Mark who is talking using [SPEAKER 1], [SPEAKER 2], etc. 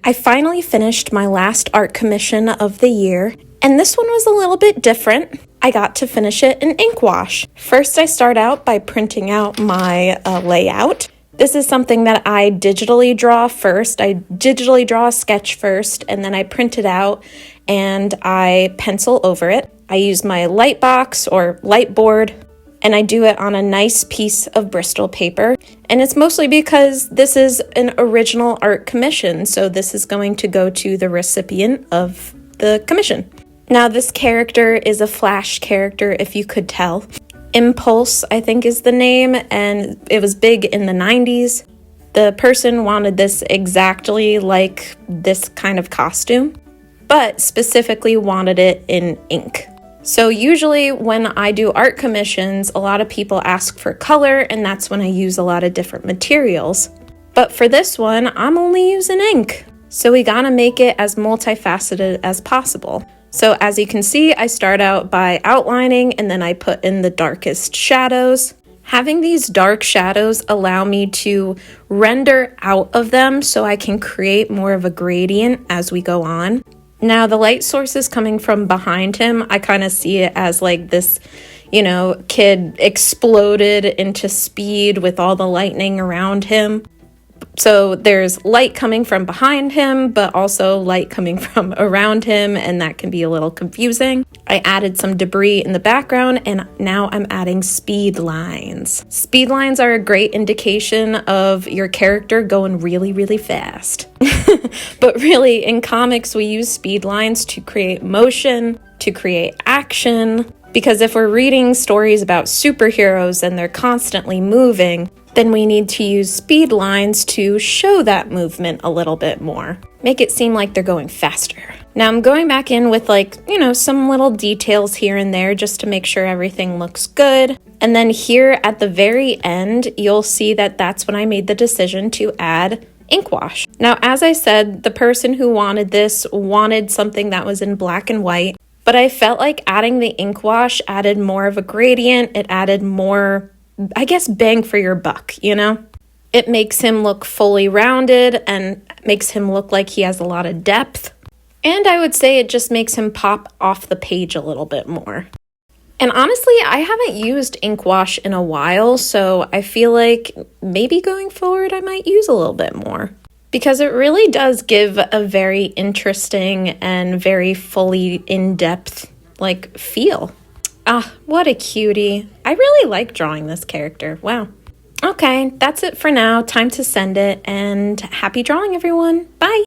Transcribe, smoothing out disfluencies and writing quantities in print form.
[SPEAKER 1] I finally finished my last art commission of the year, and this one was a little bit different. I got to finish it in Inkwash. First, I start out by printing out my layout. This is something that I digitally draw first. I digitally draw a sketch first, and then I print it out and I pencil over it. I use my light box or light board, and I do it on a nice piece of Bristol paper. And it's mostly because this is an original art commission, so this is going to go to the recipient of the commission. Now, this character is a Flash character, if you could tell. Impulse, I think, is the name, and it was big in the 90s. The person wanted this exactly like this kind of costume, but specifically wanted it in ink. So usually when I do art commissions, a lot of people ask for color, and that's when I use a lot of different materials. But for this one, I'm only using ink. So we gotta make it as multifaceted as possible. So as you can see, I start out by outlining, and then I put in the darkest shadows. Having these dark shadows allow me to render out of them so I can create more of a gradient as we go on. Now, the light source is coming from behind him. I kind of see it as like this, kid exploded into speed with all the lightning around him. So there's light coming from behind him, but also light coming from around him, and that can be a little confusing. I added some debris in the background, and now I'm adding speed lines. Speed lines are a great indication of your character going really, really fast. But really, in comics, we use speed lines to create motion, to create action, because if we're reading stories about superheroes and they're constantly moving, then we need to use speed lines to show that movement a little bit more. Make it seem like they're going faster. Now I'm going back in with some little details here and there just to make sure everything looks good. And then here at the very end, you'll see that that's when I made the decision to add Inkwash. Now, as I said, the person who wanted this wanted something that was in black and white, but I felt like adding the Inkwash added more of a gradient. It added more, bang for your buck, It makes him look fully rounded and makes him look like he has a lot of depth. And I would say it just makes him pop off the page a little bit more. And honestly, I haven't used Inkwash in a while, so I feel like maybe going forward I might use a little bit more. Because it really does give a very interesting and very fully in-depth, feel. Ah, what a cutie. I really like drawing this character. Wow. Okay, that's it for now. Time to send it, and happy drawing, everyone. Bye.